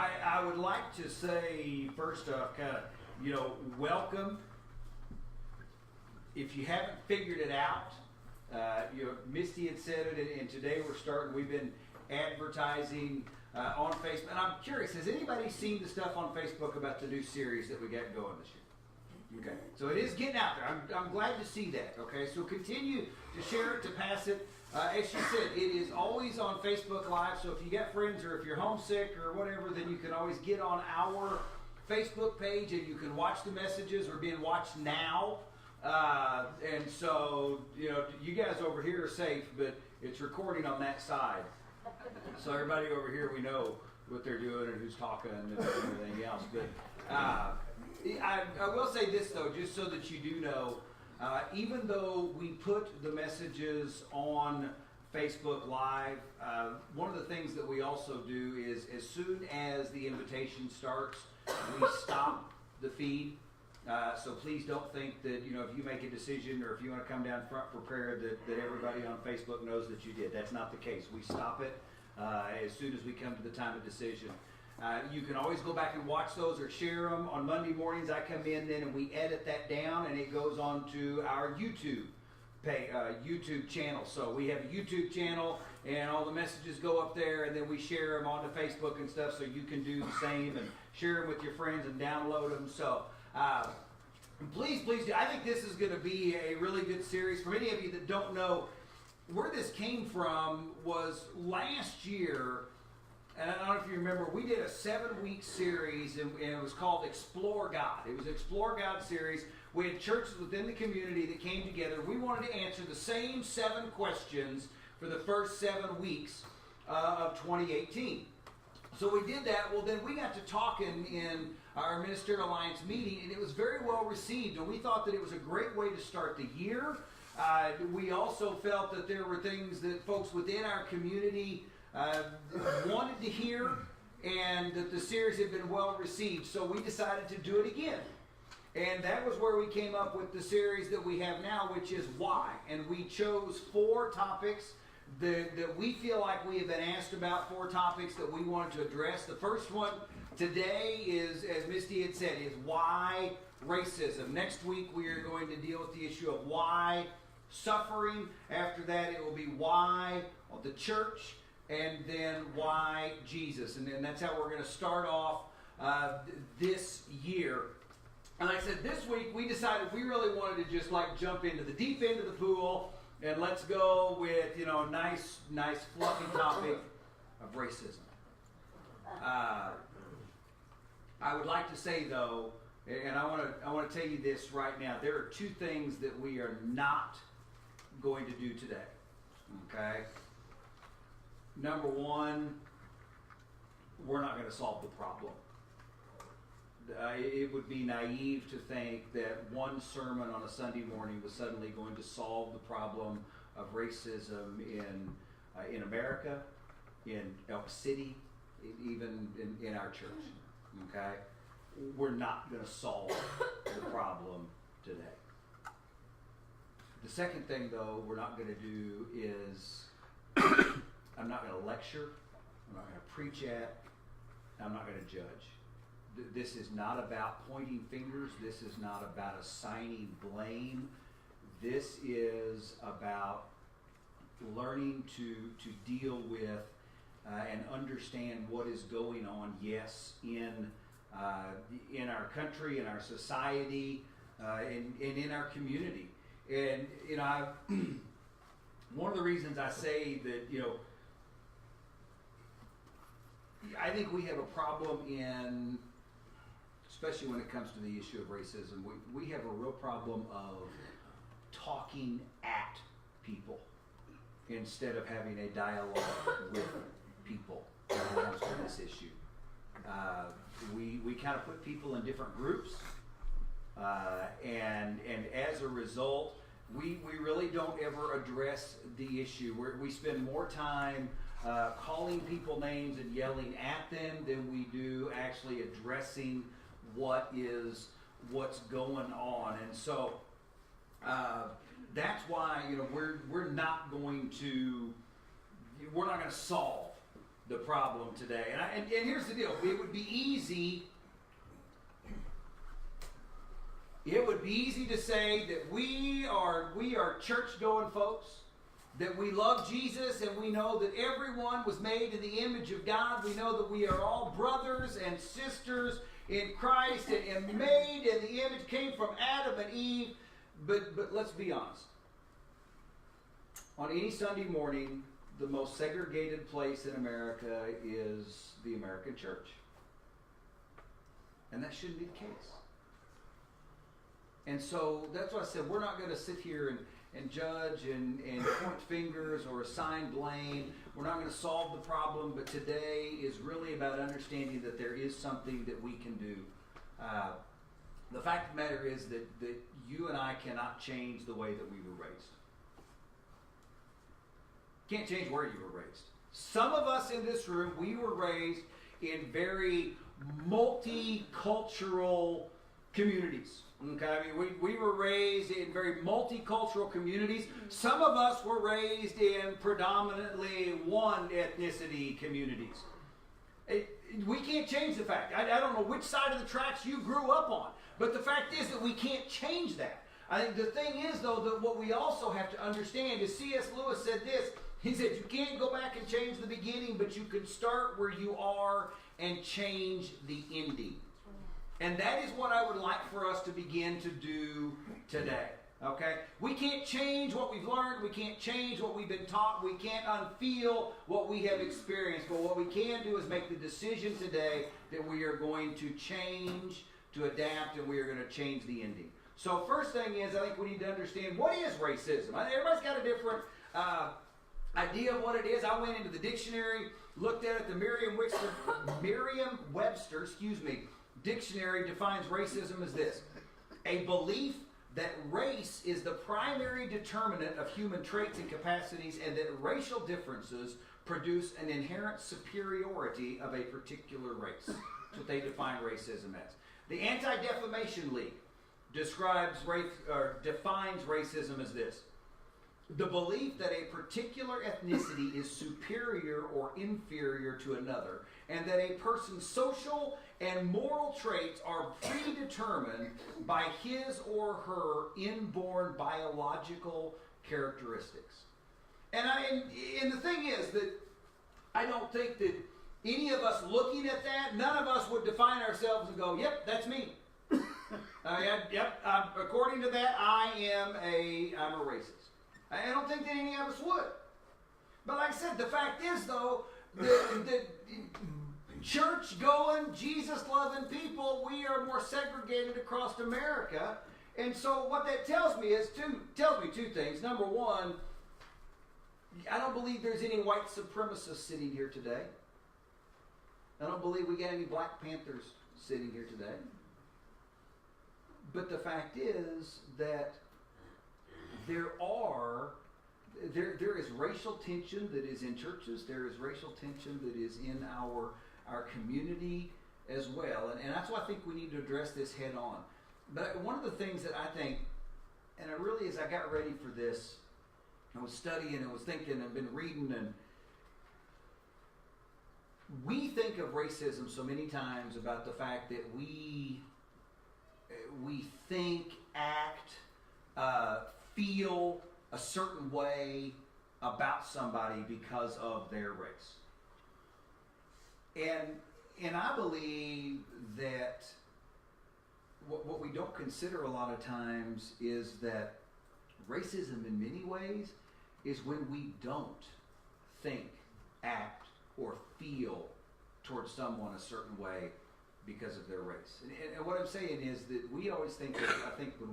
I would like to say, first off, kind of, welcome. If you haven't figured it out, Misty had said it, and today we've been advertising on Facebook. And I'm curious, has anybody seen the stuff on Facebook about the new series that we got going this year? Okay, so it is getting out there. I'm glad to see that. Okay, so continue to share it, to pass it. As she said, it is always on Facebook Live, so if you got friends or if you're homesick or whatever, then you can always get on our Facebook page and you can watch the messages. We're being watched now. And so, you guys over here are safe, but it's recording on that side. So everybody over here, we know what they're doing and who's talking and everything else. But I will say this, though, just so that you do know, even though we put the messages on Facebook Live, one of the things that we also do is as soon as the invitation starts, we stop the feed. So please don't think that, if you make a decision or if you want to come down front for prayer that everybody on Facebook knows that you did. That's not the case. We stop it as soon as we come to the time of decision. You can always go back and watch those or share them. On Monday mornings, I come in then and we edit that down and it goes on to our YouTube channel. So we have a YouTube channel and all the messages go up there and then we share them onto Facebook and stuff, so you can do the same and share them with your friends and download them. So please do. I think this is going to be a really good series. For many of you that don't know, where this came from was last year. And I don't know if you remember, we did a 7-week series, and it was called Explore God. It was an Explore God series. We had churches within the community that came together. We wanted to answer the same 7 questions for the first 7 weeks of 2018. So we did that. Well, then we got to talking in our Ministerial Alliance meeting, and it was very well received. And we thought that it was a great way to start the year. We also felt that there were things that folks within our community wanted to hear, and that the series had been well received, so we decided to do it again. And that was where we came up with the series that we have now, which is Why. And we chose 4 topics that we feel like we have been asked about, 4 topics that we wanted to address. The first one today is, as Misty had said, is why racism. Next week we are going to deal with the issue of why suffering. After that it will be why the church, and then why Jesus. And that's how we're going to start off this year. And like I said, this week we decided we really wanted to just jump into the deep end of the pool, and let's go with, nice fluffy topic of racism. I would like to say, though, and I want to tell you this right now, there are 2 things that we are not going to do today. Okay? Number 1, we're not going to solve the problem. It would be naive to think that one sermon on a Sunday morning was suddenly going to solve the problem of racism in America, in Elk City, even in our church. Okay? We're not going to solve the problem today. The second thing, though, we're not going to do is I'm not going to lecture, I'm not going to preach at, I'm not going to judge. This is not about pointing fingers. This is not about assigning blame. This is about learning to deal with and understand what is going on, yes, in our country, in our society, and in our community. And, one of the reasons I say that, I think we have a problem especially when it comes to the issue of racism, we have a real problem of talking at people instead of having a dialogue with people when it comes to this issue. We kind of put people in different groups, and as a result, we really don't ever address the issue. We spend more time calling people names and yelling at them than we do actually addressing what's going on. And so that's why we're not going to solve the problem today. And here's the deal. It would be easy to say that we are church-going folks, that we love Jesus, and we know that everyone was made in the image of God. We know that we are all brothers and sisters in Christ and made in the image, came from Adam and Eve. But let's be honest. On any Sunday morning, the most segregated place in America is the American church. And that shouldn't be the case. And so that's why I said we're not going to sit here and judge and point fingers or assign blame. We're not going to solve the problem, but today is really about understanding that there is something that we can do. The fact of the matter is that you and I cannot change the way that we were raised. Can't change where you were raised. Some of us in this room, we were raised in very multicultural communities. Okay, I mean, we were raised in very multicultural communities. Some of us were raised in predominantly one ethnicity communities. We can't change the fact. I don't know which side of the tracks you grew up on, but the fact is that we can't change that. I think the thing is, though, that what we also have to understand is C.S. Lewis said this. He said, you can't go back and change the beginning, but you can start where you are and change the ending. And that is what I would like for us to begin to do today. Okay? We can't change what we've learned. We can't change what we've been taught. We can't unfeel what we have experienced. But what we can do is make the decision today that we are going to change, to adapt, and we are going to change the ending. So first thing is, I think we need to understand, what is racism? Everybody's got a different idea of what it is. I went into the dictionary, looked at it. The Merriam-Webster, dictionary defines racism as this: a belief that race is the primary determinant of human traits and capacities, and that racial differences produce an inherent superiority of a particular race. That's what they define racism as. The Anti-Defamation League defines racism as this: the belief that a particular ethnicity is superior or inferior to another, and that a person's social and moral traits are predetermined by his or her inborn biological characteristics. And the thing is that I don't think that any of us looking at that, none of us would define ourselves and go, yep, that's me. According to that, I'm a racist. I don't think that any of us would. But like I said, the fact is, though, that church-going, Jesus-loving people, we are more segregated across America. And so what that tells me is two things. Number one, I don't believe there's any white supremacists sitting here today. I don't believe we got any Black Panthers sitting here today. But the fact is that there is racial tension that is in churches. There is racial tension that is in our community as well. And that's why I think we need to address this head on. But one of the things that I think, and I really, as I got ready for this, I was studying and was thinking and been reading, and we think of racism so many times about the fact that we think, act, feel a certain way about somebody because of their race. And I believe that what we don't consider a lot of times is that racism in many ways is when we don't think, act, or feel towards someone a certain way because of their race. And what I'm saying is that we always think that, I think when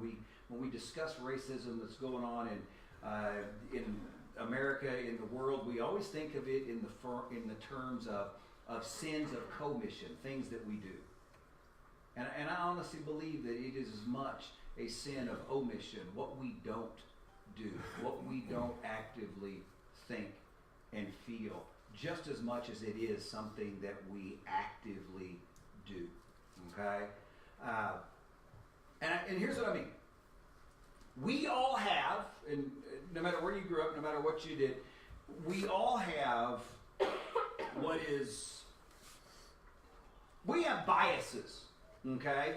we discuss racism that's going on in America, in the world, we always think of it in the terms of sins of commission, things that we do. And I honestly believe that it is as much a sin of omission, what we don't do, what we don't actively think and feel, just as much as it is something that we actively do. Okay? And here's what I mean. We all have, and no matter where you grew up, no matter what you did, we all have we have biases, okay?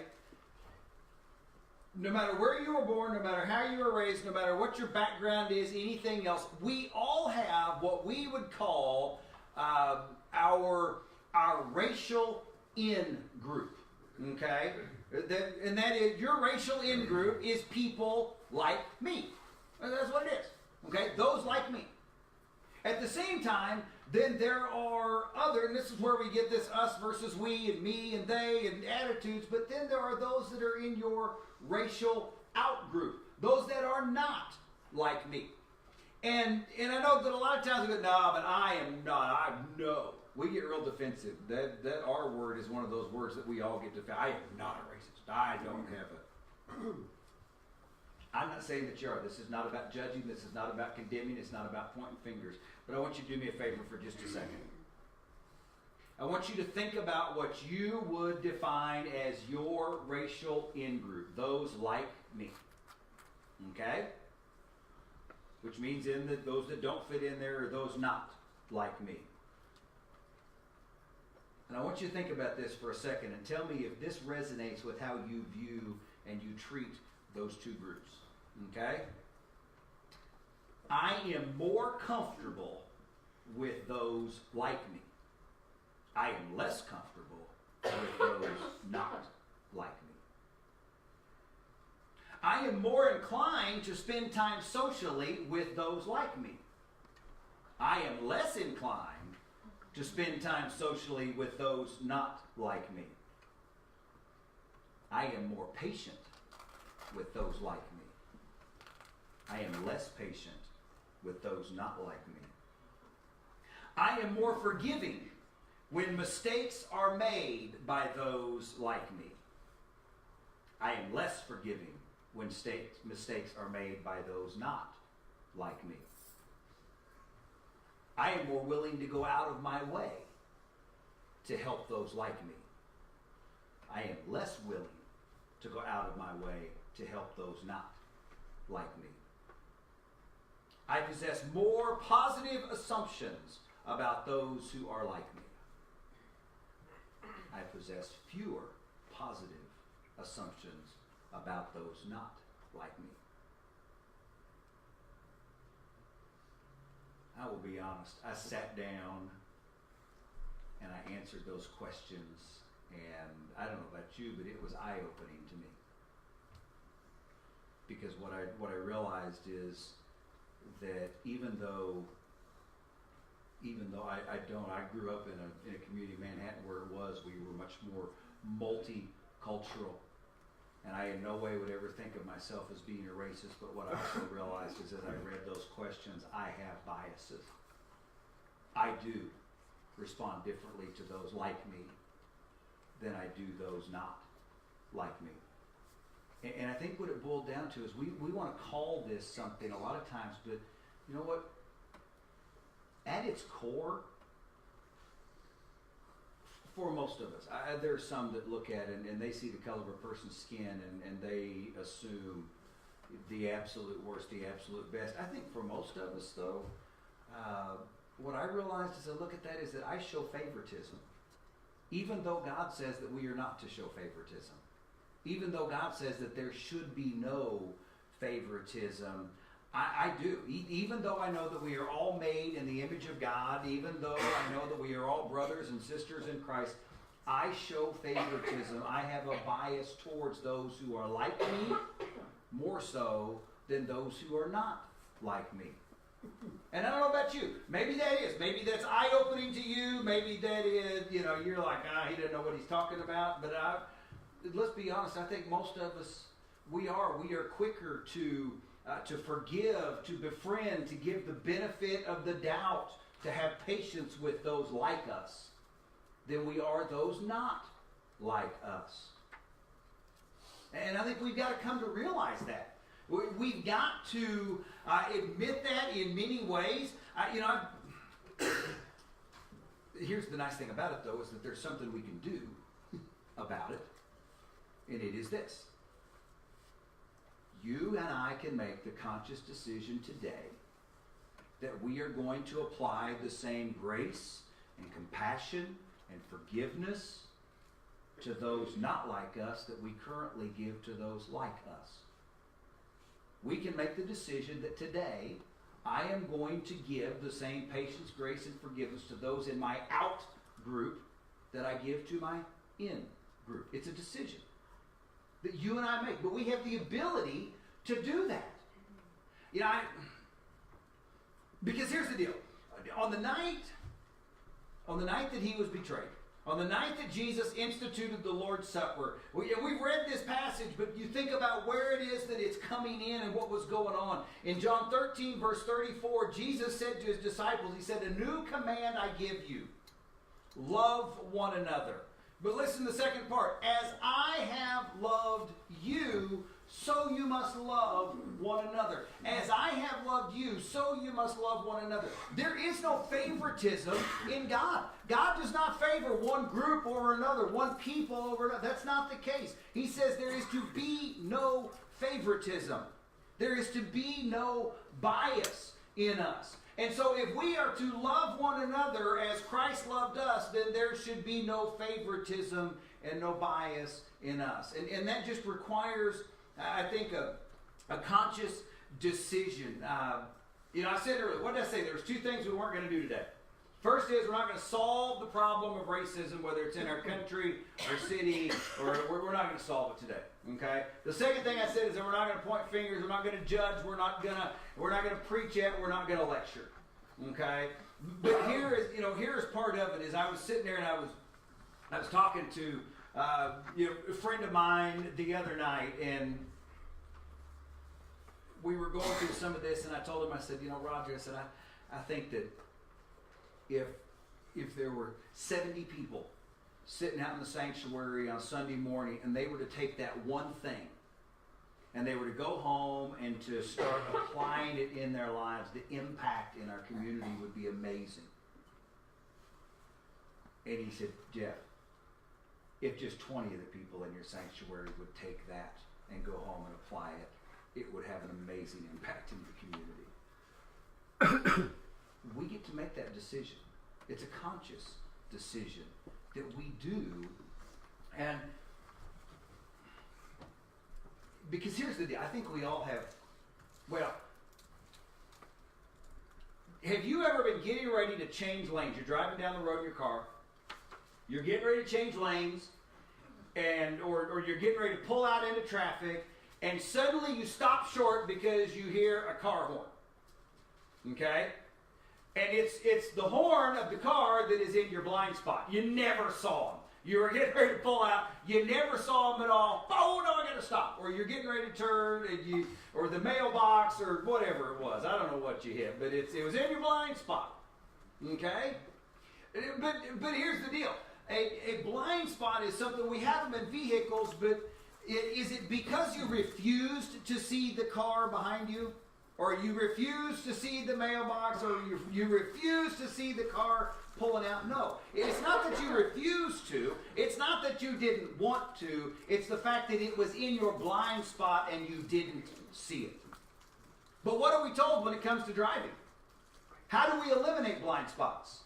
No matter where you were born, no matter how you were raised, no matter what your background is, anything else, we all have what we would call our racial in group, okay? And that is, your racial in group is people like me. That's what it is, okay? Those like me. At the same time, then there are other, and this is where we get this us versus we and me and they and attitudes, but then there are those that are in your racial out group, those that are not like me. And I know that a lot of times we go, no, but I am not, no. We get real defensive. That R word is one of those words that we all get defensive. I am not a racist. I don't have a... I'm not saying that you are. This is not about judging. This is not about condemning. It's not about pointing fingers. But I want you to do me a favor for just a second. I want you to think about what you would define as your racial in-group. Those like me. Okay? Which means that those that don't fit in there are those not like me. And I want you to think about this for a second and tell me if this resonates with how you view and you treat those two groups. Okay? I am more comfortable with those like me. I am less comfortable with those not like me. I am more inclined to spend time socially with those like me. I am less inclined to spend time socially with those not like me. I am more patient with those like me. I am less patient with those not like me. I am more forgiving when mistakes are made by those like me. I am less forgiving when mistakes are made by those not like me. I am more willing to go out of my way to help those like me. I am less willing to go out of my way to help those not like me. I possess more positive assumptions about those who are like me. I possess fewer positive assumptions about those not like me. I will be honest, I sat down and I answered those questions, and I don't know about you, but it was eye-opening to me. Because what I realized is that even though I grew up in a community in Manhattan where we were much more multicultural, and I in no way would ever think of myself as being a racist, but what I also realized is as I read those questions, I have biases. I do respond differently to those like me than I do those not like me. And I think what it boiled down to is we want to call this something a lot of times, but you know what? At its core, for most of us, there are some that look at it and they see the color of a person's skin and they assume the absolute worst, the absolute best. I think for most of us, though, what I realized as I look at that is that I show favoritism. Even though God says that we are not to show favoritism. Even though God says that there should be no favoritism, I do. Even though I know that we are all made in the image of God, even though I know that we are all brothers and sisters in Christ, I show favoritism. I have a bias towards those who are like me more so than those who are not like me. And I don't know about you. Maybe that is. Maybe that's eye-opening to you. Maybe that is, you're like, he doesn't know what he's talking about. But let's be honest, I think most of us, we are quicker to forgive, to befriend, to give the benefit of the doubt, to have patience with those like us than we are those not like us. And I think we've got to come to realize that. We've got to admit that in many ways. Here's the nice thing about it, though, is that there's something we can do about it. And it is this. You and I can make the conscious decision today that we are going to apply the same grace and compassion and forgiveness to those not like us that we currently give to those like us. We can make the decision that today I am going to give the same patience, grace, and forgiveness to those in my out group that I give to my in group. It's a decision that you and I make, but we have the ability to do that. You know, because here's the deal. On the night that he was betrayed, on the night that Jesus instituted the Lord's Supper, we've read this passage, but you think about where it is that it's coming in and what was going on. In John 13, verse 34, Jesus said to his disciples, he said, "A new command I give you, love one another." But listen to the second part. "As I have loved you, so you must love one another." As I have loved you, so you must love one another. There is no favoritism in God. God does not favor one group over another, one people over another. That's not the case. He says there is to be no favoritism. There is to be no bias in us. And so if we are to love one another as Christ loved us, then there should be no favoritism and no bias in us. And that just requires, I think, a conscious decision. I said earlier, what did I say? There's two things we weren't going to do today. First is we're not going to solve the problem of racism, whether it's in our country, our city, or we're not going to solve it today. Okay. The second thing I said is that we're not going to point fingers, we're not going to judge, we're not going to preach it, we're not going to lecture. Okay. But here's part of it. Is I was sitting there and I was talking to a friend of mine the other night, and we were going through some of this, and I told him, I said, Roger, I said, I think that if there were 70 people sitting out in the sanctuary on Sunday morning, and they were to take that one thing, and they were to go home and to start applying it in their lives, the impact in our community would be amazing. And he said, Jeff, if just 20 of the people in your sanctuary would take that and go home and apply it, it would have an amazing impact in the community. We get to make that decision. It's a conscious decision that we do. And because here's the deal, I think we all have, have you ever been getting ready to change lanes? You're driving down the road in your car, you're getting ready to change lanes, or you're getting ready to pull out into traffic, and suddenly you stop short because you hear a car horn. Okay? And it's the horn of the car that is in your blind spot. You never saw him. You were getting ready to pull out. You never saw him at all. Oh, no, I got to stop. Or you're getting ready to turn, or the mailbox, or whatever it was. I don't know what you hit, but it was in your blind spot. Okay? But here's the deal. A blind spot is something, we have them in vehicles, but is it because you refused to see the car behind you? Or you refuse to see the mailbox, or you refuse to see the car pulling out? No. It's not that you refused to. It's not that you didn't want to. It's the fact that it was in your blind spot and you didn't see it. But what are we told when it comes to driving? How do we eliminate blind spots?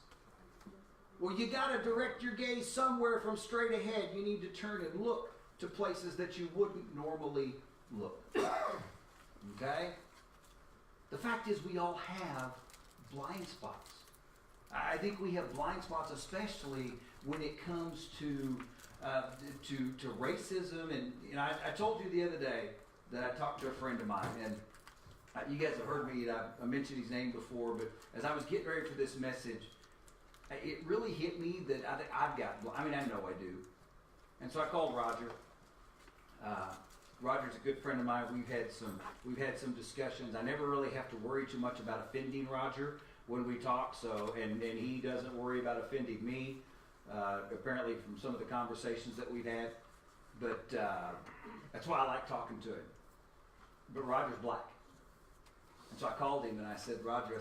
Well, you got to direct your gaze somewhere from straight ahead. You need to turn and look to places that you wouldn't normally look. Okay? The fact is, we all have blind spots. I think we have blind spots, especially when it comes to racism. And I told you the other day that I talked to a friend of mine, and you guys have heard me. I mentioned his name before, but as I was getting ready for this message, it really hit me that I know I do. And so I called Roger. Roger's a good friend of mine. We've had some discussions. I never really have to worry too much about offending Roger when we talk. So and he doesn't worry about offending me. Apparently from some of the conversations that we've had. But that's why I like talking to him. But Roger's black, and so I called him and I said, Roger,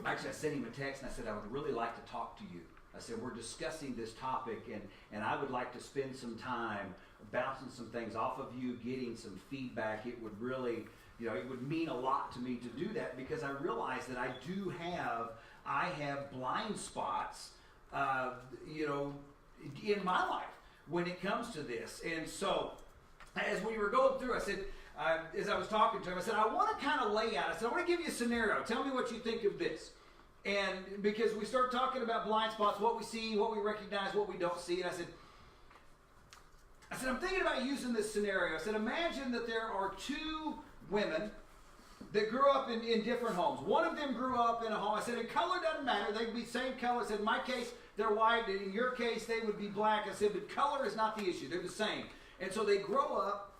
I sent him a text and I said, I would really like to talk to you. I said, we're discussing this topic and I would like to spend some time bouncing some things off of you, getting some feedback. It would really, it would mean a lot to me to do that, because I realize that I I have blind spots, in my life when it comes to this. And so, as we were going through, I said, as I was talking to him, I said, I want to kind of lay out. I said, I want to give you a scenario. Tell me what you think of this. And because we start talking about blind spots, what we see, what we recognize, what we don't see. And I said, I'm thinking about using this scenario. I said, imagine that there are two women that grew up in different homes. One of them grew up in a home. I said, and color doesn't matter. They can be same color. I said, in my case, they're white. In your case, they would be black. I said, but color is not the issue. They're the same. And so they grow up,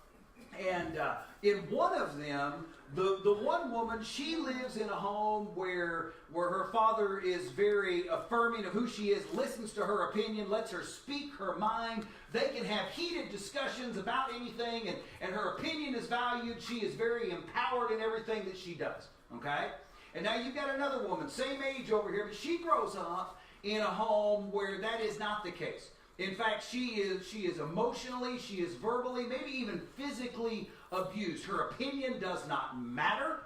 and in one of them, the one woman, she lives in a home where her father is very affirming of who she is, listens to her opinion, lets her speak her mind. They can have heated discussions about anything, and her opinion is valued. She is very empowered in everything that she does, okay? And now you've got another woman, same age over here, but she grows up in a home where that is not the case. In fact, she is emotionally, she is verbally, maybe even physically abused. Her opinion does not matter.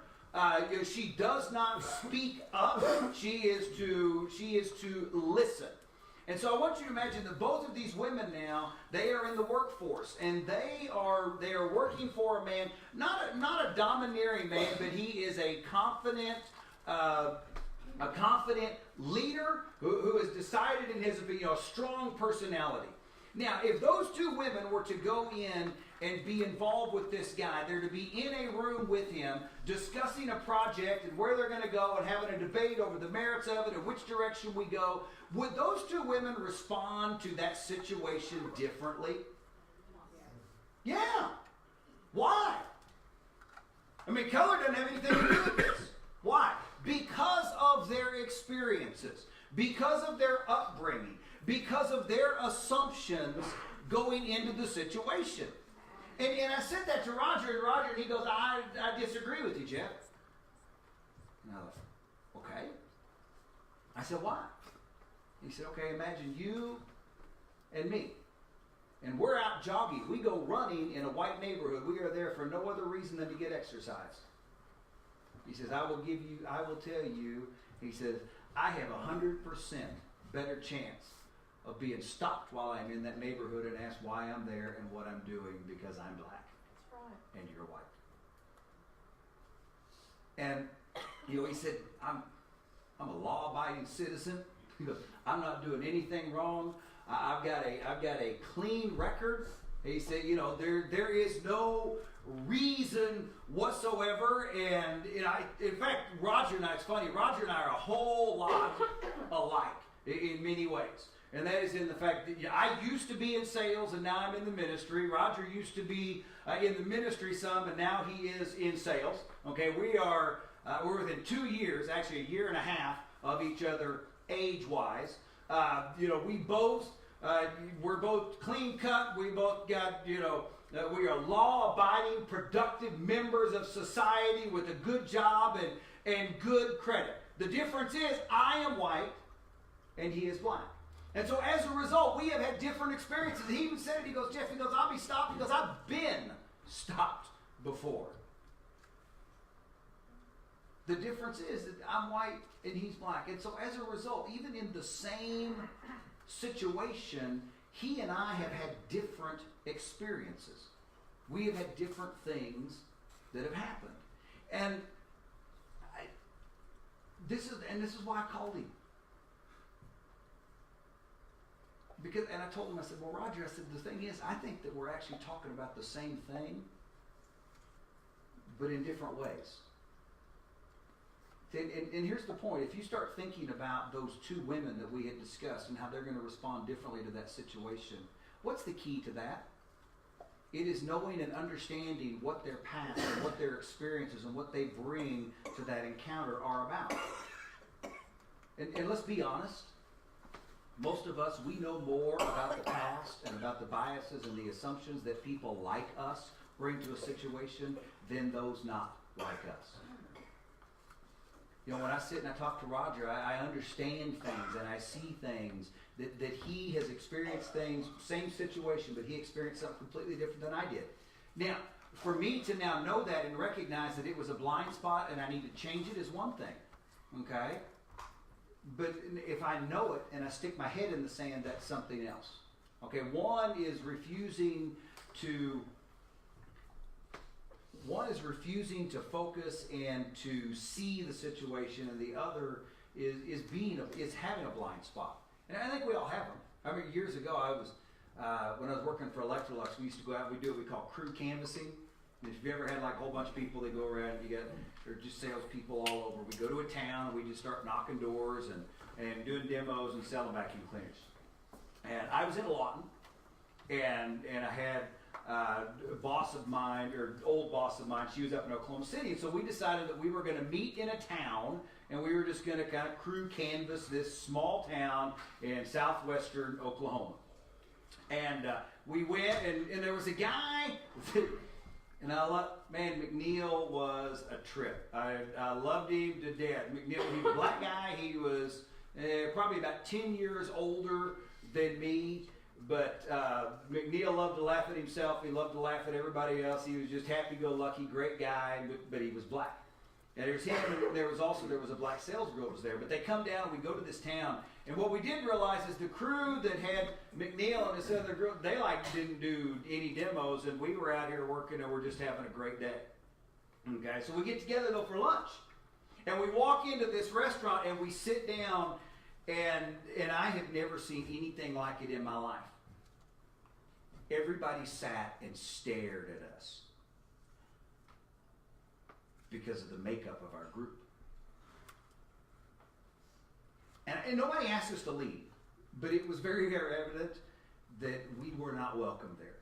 She does not speak up. She is to listen. And so I want you to imagine that both of these women now, they are in the workforce, and they are working for a man, not a domineering man, but he is a confident leader who has decided in his opinion, a strong personality. Now, if those two women were to go in and be involved with this guy, they're to be in a room with him, discussing a project and where they're going to go and having a debate over the merits of it and which direction we go, would those two women respond to that situation differently? Yeah. Why? I mean, color doesn't have anything to do with this. Why? Because of their experiences, because of their upbringing, because of their assumptions going into the situation. And I said that to Roger, and he goes, I disagree with you, Jeff. And I was, okay. I said, why? He said, okay, imagine you and me. And we're out jogging. We go running in a white neighborhood. We are there for no other reason than to get exercise. He says, I will tell you, he says, I have 100% better chance of being stopped while I'm in that neighborhood and asked why I'm there and what I'm doing because I'm black. That's right. And you're white. And, he said, I'm a law-abiding citizen. He goes, I'm not doing anything wrong. I've got a clean record. He said, there is no reason whatsoever. And in fact, Roger and I, it's funny, Roger and I are a whole lot alike in many ways. And that is in the fact that I used to be in sales and now I'm in the ministry. Roger used to be in the ministry some, and now he is in sales. Okay, we're within 2 years, actually a year and a half of each other age-wise. We're both clean cut. We both got, we are law-abiding, productive members of society with a good job and good credit. The difference is I am white and he is black. And so as a result, we have had different experiences. He even said it. He goes, Jeff, I'll be stopped because I've been stopped before. The difference is that I'm white and he's black. And so as a result, even in the same situation, he and I have had different experiences. We have had different things that have happened. And this is why I called him. And I told him, I said, well, Roger, I said, the thing is, I think that we're actually talking about the same thing, but in different ways. And here's the point. If you start thinking about those two women that we had discussed and how they're going to respond differently to that situation, what's the key to that? It is knowing and understanding what their past and what their experiences and what they bring to that encounter are about. And let's be honest. Most of us, we know more about the past and about the biases and the assumptions that people like us bring to a situation than those not like us. When I sit and I talk to Roger, I understand things and I see things that he has experienced things, same situation, but he experienced something completely different than I did. Now, for me to now know that and recognize that it was a blind spot and I need to change it is one thing, okay? but if I know it and I stick my head in the sand, that's something else. Okay, one is refusing to focus and to see the situation, and the other is having a blind spot. And I think we all have them. I remember years ago, when I was working for Electrolux, we used to go out and we do what we call crew canvassing. And if you've ever had like a whole bunch of people that go around, they're just salespeople all over. We go to a town and we just start knocking doors and doing demos and selling vacuum cleaners. And I was in Lawton, and I had a boss of mine, or old boss of mine, she was up in Oklahoma City, and so we decided that we were going to meet in a town, and we were just going to kind of crew canvass this small town in southwestern Oklahoma. And we went, and there was a guy, and McNeil was a trip. I loved him to death. McNeil, he was a black guy. He was probably about 10 years older than me. But McNeil loved to laugh at himself. He loved to laugh at everybody else. He was just happy-go-lucky, great guy, but he was black. And there's him, and there was a black sales girl was there. But they come down, and we go to this town. And what we didn't realize is the crew that had McNeil and this other girl, they didn't do any demos, and we were out here working, and we're just having a great day. Okay, so we get together, though, for lunch. And we walk into this restaurant, and we sit down, and I have never seen anything like it in my life. Everybody sat and stared at us because of the makeup of our group. And nobody asked us to leave, but it was very, very evident that we were not welcome there.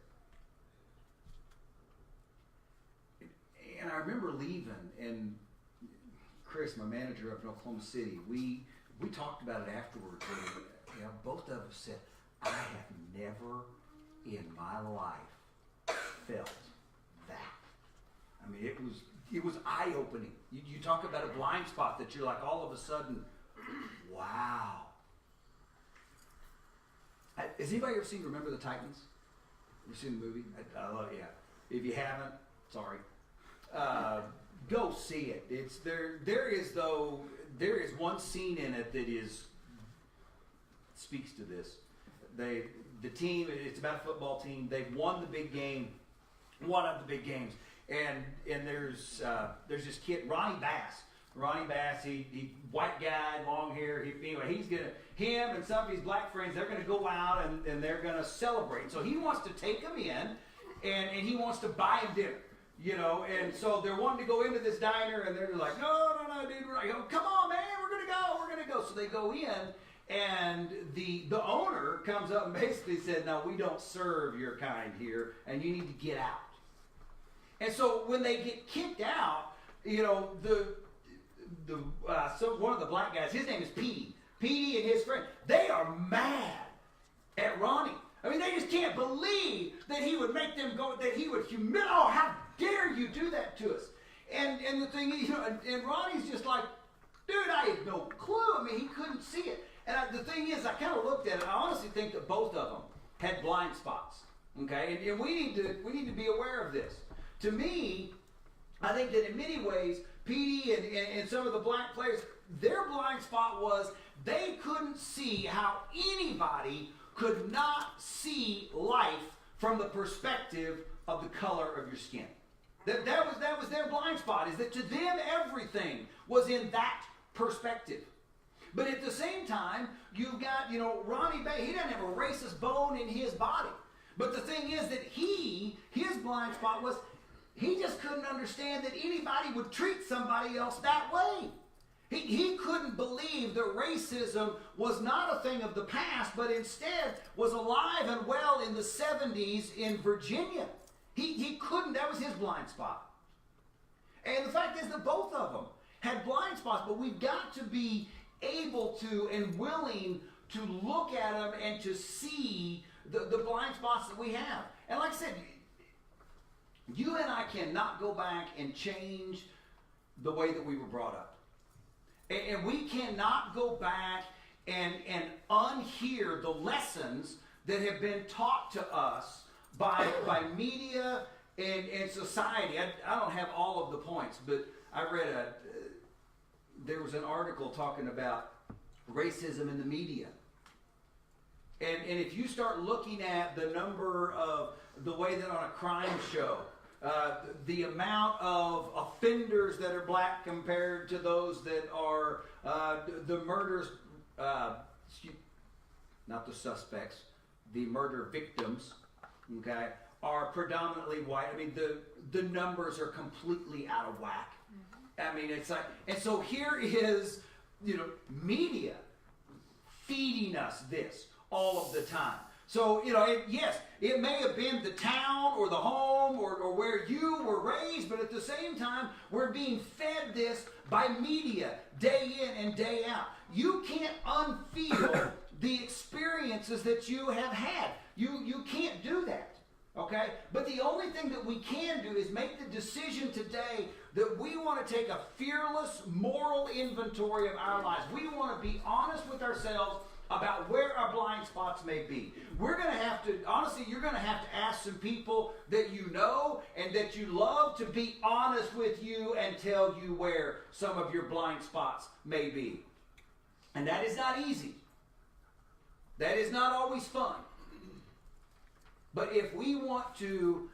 And I remember leaving, and Chris, my manager up in Oklahoma City, we talked about it afterwards. And, both of us said, I have never in my life felt that. I mean, it was eye-opening. You talk about a blind spot that you're like all of a sudden, wow. Has anybody ever seen Remember the Titans? You seen the movie? I love it. Yeah. If you haven't, sorry. Go see it. It's there. There is one scene in it that speaks to this. The team. It's about a football team. They've won the big game, one of the big games, and there's this kid, Ronnie Bass. Ronnie Bass, he white guy, long hair. Him and some of his black friends, they're gonna go out and they're gonna celebrate. So he wants to take them in, and he wants to buy them dinner, And so they're wanting to go into this diner, and they're like, no, dude, come on, man, we're gonna go. So they go in, and the owner comes up and basically said, no, we don't serve your kind here, and you need to get out. And so when they get kicked out, one of the black guys, his name is Petey. Petey and his friend, they are mad at Ronnie. I mean, they just can't believe that he would make them go, that he would humiliate. Oh, how dare you do that to us? And the thing is, and Ronnie's just like, dude, I had no clue. I mean, he couldn't see it. And the thing is, I kind of looked at it. I honestly think that both of them had blind spots. Okay, and we need to be aware of this. To me, I think that in many ways, Petey and some of the black players, their blind spot was they couldn't see how anybody could not see life from the perspective of the color of your skin. That was their blind spot, is that to them everything was in that perspective. But at the same time, you've got, Ronnie Bay, he doesn't have a racist bone in his body. But the thing is that his blind spot was, he just couldn't understand that anybody would treat somebody else that way. He couldn't believe that racism was not a thing of the past, but instead was alive and well in the 70s in Virginia. He couldn't, that was his blind spot. And the fact is that both of them had blind spots, but we've got to be able to and willing to look at them and to see the blind spots that we have. And like I said, you and I cannot go back and change the way that we were brought up. And we cannot go back and unhear the lessons that have been taught to us by media and society. I don't have all of the points, but I read there was an article talking about racism in the media. And if you start looking at the number of the way that on a crime show, the amount of offenders that are black compared to those that are the murders, not the suspects, the murder victims, okay, are predominantly white. I mean, the numbers are completely out of whack. I mean, it's like, and so here is, media feeding us this all of the time. So, yes, it may have been the town or the home or where you were raised, but at the same time, we're being fed this by media day in and day out. You can't unfeel the experiences that you have had. You can't do that. Okay? But the only thing that we can do is make the decision today that we want to take a fearless moral inventory of our lives. We want to be honest with ourselves about where our blind spots may be. We're going to have to, honestly, you're going to have to ask some people that you know and that you love to be honest with you and tell you where some of your blind spots may be. And that is not easy. That is not always fun. But if we want to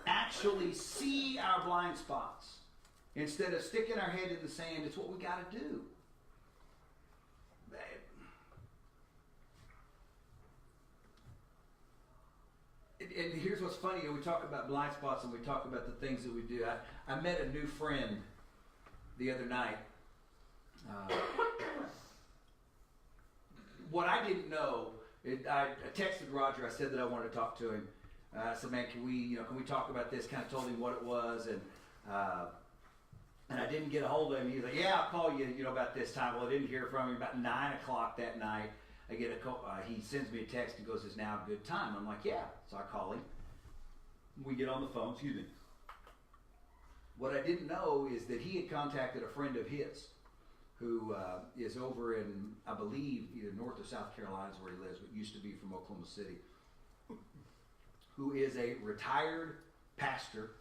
actually see our blind spots, instead of sticking our head in the sand, it's what we got to do. And here's what's funny. We talk about blind spots and we talk about the things that we do. I met a new friend the other night. What I didn't know, I texted Roger. I said that I wanted to talk to him. I said, man, can we talk about this? Kind of told him what it was, and I didn't get a hold of him. He was like, yeah, I'll call you, about this time. Well, I didn't hear from him. About 9 o'clock that night, I get a call. He sends me a text and goes, is now a good time? I'm like, yeah. So I call him. We get on the phone. Excuse me. What I didn't know is that he had contacted a friend of his who is over in, I believe, either North or South Carolina is where he lives, but used to be from Oklahoma City, who is a retired pastor,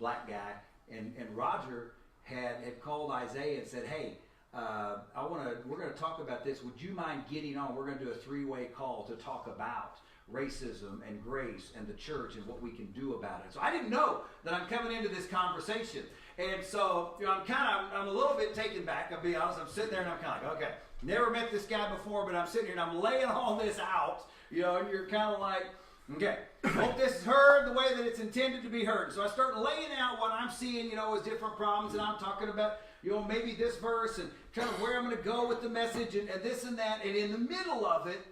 black guy, and Roger had called Isaiah and said, hey, we're going to talk about this. Would you mind getting on? We're going to do a 3-way call to talk about racism and grace and the church and what we can do about it. So I didn't know that I'm coming into this conversation. And so, I'm a little bit taken back. I'll be honest. I'm sitting there and I'm kind of like, okay, never met this guy before, but I'm sitting here and I'm laying all this out, and you're kind of like, okay, hope this is heard the way that it's intended to be heard. So I start laying out what I'm seeing, as different problems, and I'm talking about, maybe this verse and kind of where I'm going to go with the message and this and that. And in the middle of it,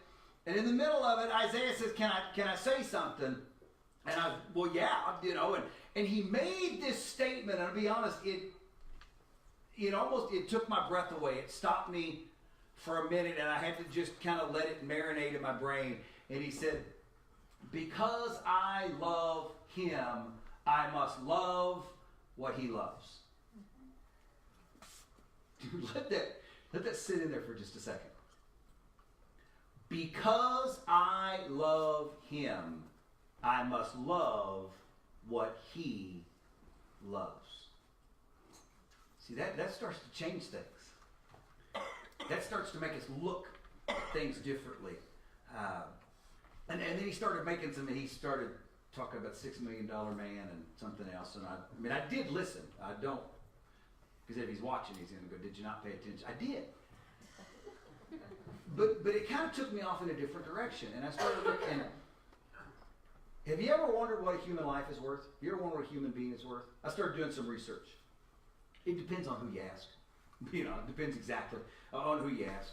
Isaiah says, can I say something? And well, yeah, and he made this statement, and I'll be honest, it took my breath away. It stopped me for a minute, and I had to just kind of let it marinate in my brain. And he said, because I love him, I must love what he loves. Dude, let that sit in there for just a second. Because I love him, I must love what he loves. See, that starts to change things. That starts to make us look at things differently. And then he started talking about $6 Million Man and something else. And I did listen. I don't, because if he's watching, he's going to go, did you not pay attention? I did. But it kind of took me off in a different direction. And I started looking. Have you ever wondered what a human life is worth? Have you ever wondered what a human being is worth? I started doing some research. It depends on who you ask. It depends exactly on who you ask.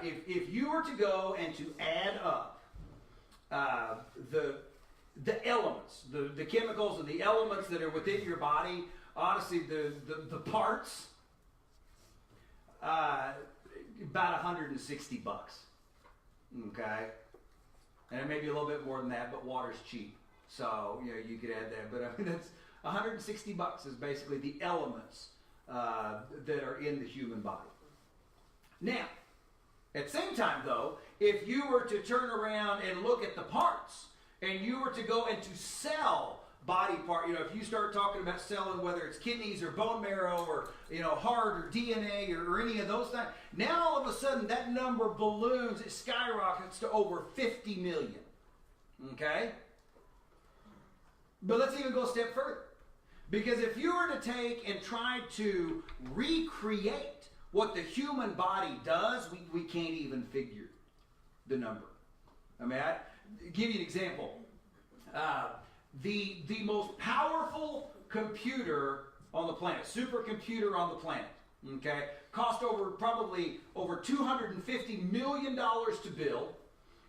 If you were to go and to add up the elements, the chemicals and the elements that are within your body, honestly, the parts, about $160. Okay? And it may be a little bit more than that, but water's cheap. So, you could add that. But it's $160 is basically the elements that are in the human body. Now, at the same time, though, if you were to turn around and look at the parts, and you were to go and to sell body part, if you start talking about selling whether it's kidneys or bone marrow or, heart or DNA or any of those things, now all of a sudden that number balloons, it skyrockets to over 50 million. Okay? But let's even go a step further. Because if you were to take and try to recreate what the human body does, we can't even figure the number. I mean, I'll give you an example. The most powerful computer on the planet, supercomputer on the planet, okay, cost probably over $250 million to build.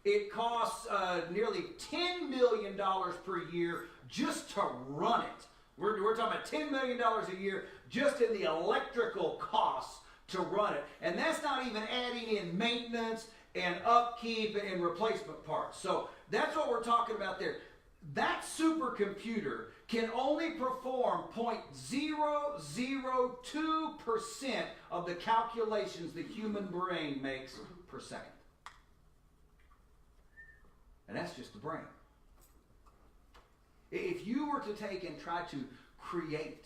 It costs nearly $10 million per year just to run it. We're talking about $10 million a year just in the electrical costs to run it. And that's not even adding in maintenance and upkeep and replacement parts. So that's what we're talking about there. That supercomputer can only perform 0.002% of the calculations the human brain makes per second. And that's just the brain. If you were to take and try to create,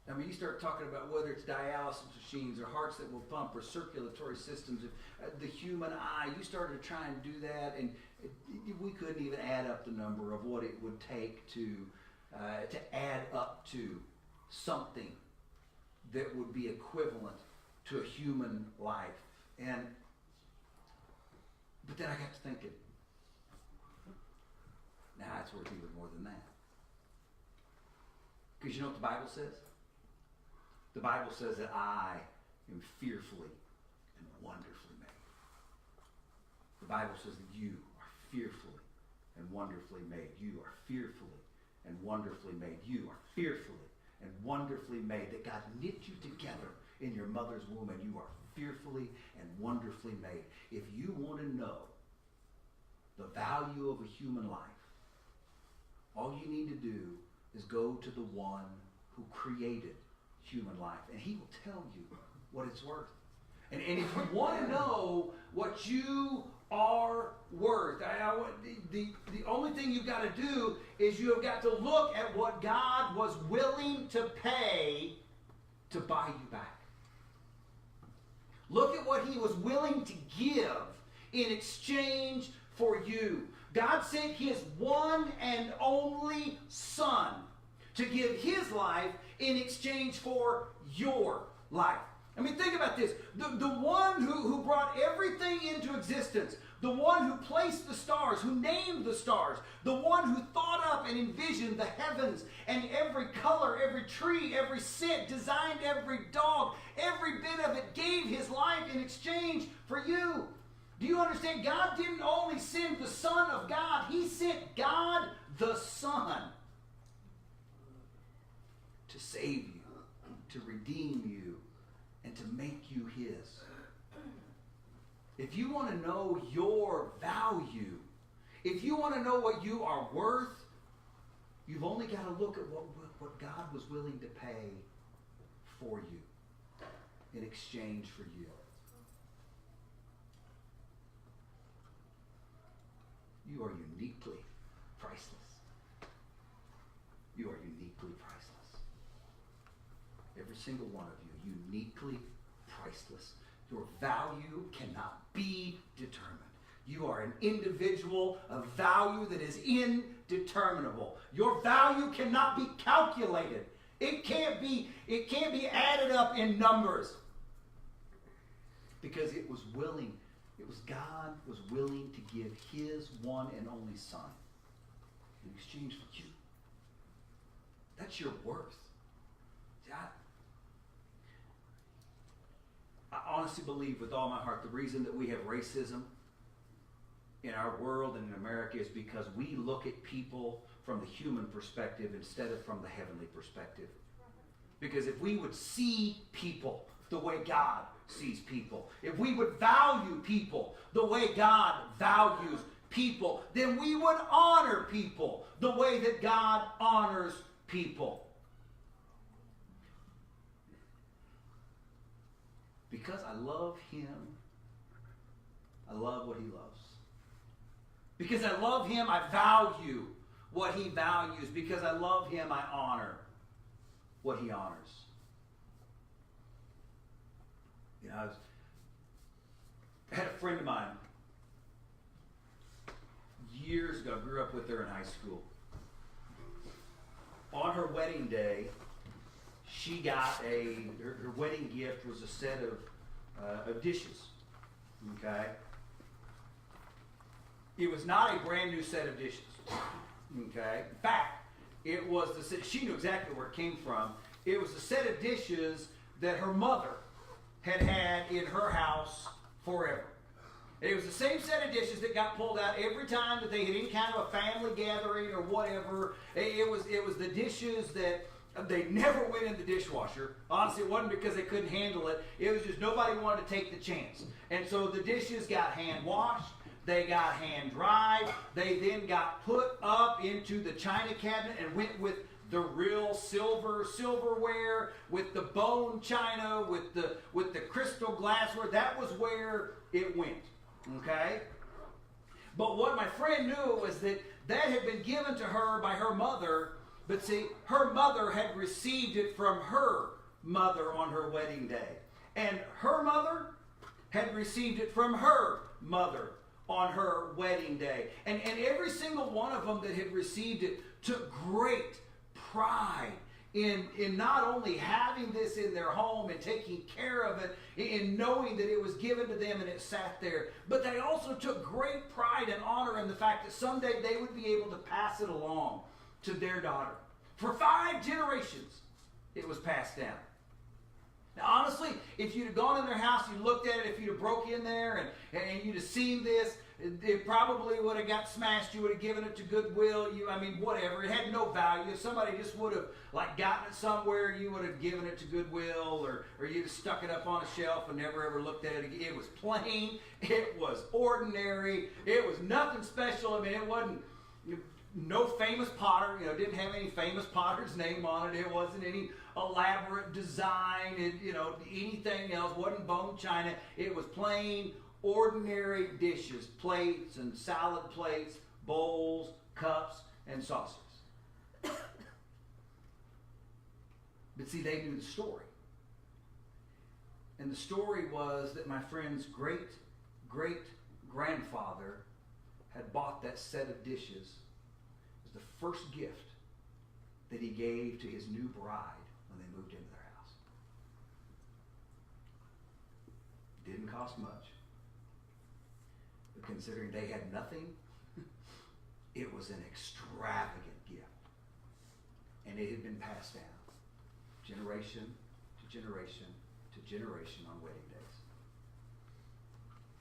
you start talking about whether it's dialysis machines or hearts that will pump or circulatory systems, the human eye, you started to try and do that, and we couldn't even add up the number of what it would take to add up to something that would be equivalent to a human life. But then I got to thinking, now it's worth even more than that. Because you know what the Bible says? The Bible says that I am fearfully and wonderfully made. The Bible says that you are fearfully and wonderfully made. You are fearfully and wonderfully made. You are fearfully and wonderfully made. That God knit you together in your mother's womb, and you are fearfully and wonderfully made. If you want to know the value of a human life, all you need to do is go to the one who created human life, and he will tell you what it's worth. And if you want to know what you are worth, the only thing you've got to do is you have got to look at what God was willing to pay to buy you back. Look at what he was willing to give in exchange for you. God sent his one and only Son to give his life in exchange for your life. Think about this. The one who brought everything into existence, the one who placed the stars, who named the stars, the one who thought up and envisioned the heavens and every color, every tree, every scent, designed every dog, every bit of it, gave his life in exchange for you. Do you understand? God didn't only send the Son of God, he sent God the Son to save you, to redeem you, and to make you his. If you want to know your value, if you want to know what you are worth, you've only got to look at what God was willing to pay for you in exchange for you. You are uniquely priceless. You are uniquely priceless. Every single one of you, uniquely priceless. Your value cannot be determined. You are an individual of value that is indeterminable. Your value cannot be calculated. It can't be added up in numbers. Because God was willing to give his one and only Son in exchange for you. That's your worth. See, I honestly believe with all my heart the reason that we have racism in our world and in America is because we look at people from the human perspective instead of from the heavenly perspective. Because if we would see people the way God sees people, if we would value people the way God values people, then we would honor people the way that God honors people. Because I love him, I love what he loves. Because I love him, I value what he values. Because I love him, I honor what he honors. You know, I had a friend of mine years ago, grew up with her in high school. On her wedding day, she got her wedding gift was a set of dishes. Okay? It was not a brand new set of dishes. Okay? In fact, it was she knew exactly where it came from. It was a set of dishes that her mother had had in her house forever. And it was the same set of dishes that got pulled out every time that they had any kind of a family gathering or whatever. It was the dishes that they never went in the dishwasher. Honestly, it wasn't because they couldn't handle it. It was just nobody wanted to take the chance. And so the dishes got hand washed. They got hand dried. They then got put up into the china cabinet and went with the real silverware, with the bone china, with the crystal glassware. That was where it went. Okay? But what my friend knew was that had been given to her by her mother. But see, her mother had received it from her mother on her wedding day. And her mother had received it from her mother on her wedding day. And every single one of them that had received it took great pride in not only having this in their home and taking care of it, in knowing that it was given to them and it sat there, but they also took great pride and honor in the fact that someday they would be able to pass it along to their daughter. For 5 generations, it was passed down. Now, honestly, if you'd have gone in their house, you looked at it, if you'd have broke in there and you'd have seen this, it probably would have got smashed. You would have given it to Goodwill. Whatever. It had no value. If somebody just would have gotten it somewhere, you would have given it to Goodwill, or you'd have stuck it up on a shelf and never ever looked at it again. It was plain. It was ordinary. It was nothing special. I mean, it wasn't no famous potter. Didn't have any famous potter's name on it. It wasn't any elaborate design. Anything else. Wasn't bone china. It was plain, ordinary dishes, plates and salad plates, bowls, cups, and saucers. But see, they knew the story. And the story was that my friend's great-great-grandfather had bought that set of dishes as the first gift that he gave to his new bride when they moved into their house. Didn't cost much. But considering they had nothing, it was an extravagant gift. And it had been passed down generation to generation to generation on wedding days.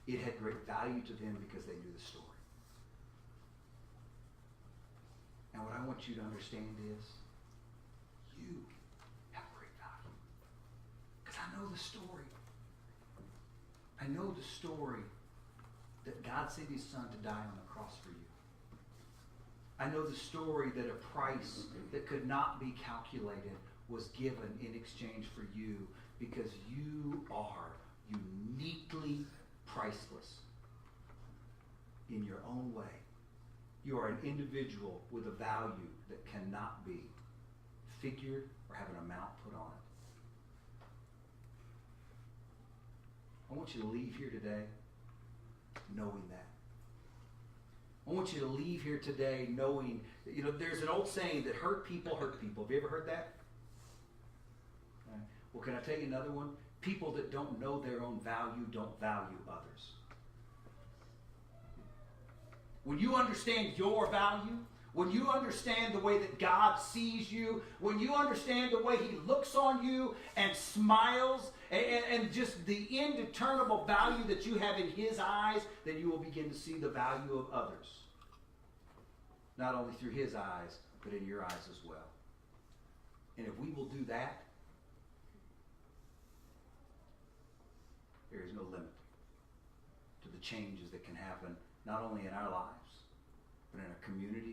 It had great value to them because they knew the story. And what I want you to understand is, you have great value. Because I know the story. I know the story that God sent his son to die on the cross for you. I know the story that a price that could not be calculated was given in exchange for you, because you are uniquely priceless in your own way. You are an individual with a value that cannot be figured or have an amount put on it. I want you to leave here today knowing that. I want you to leave here today knowing, there's an old saying that hurt people hurt people. Have you ever heard that? Okay. Well, can I tell you another one? People that don't know their own value don't value others. When you understand your value, when you understand the way that God sees you, when you understand the way he looks on you and smiles, and just the indeterminable value that you have in his eyes, then you will begin to see the value of others. Not only through his eyes, but in your eyes as well. And if we will do that, there is no limit to the changes that can happen, not only in our lives, but in our community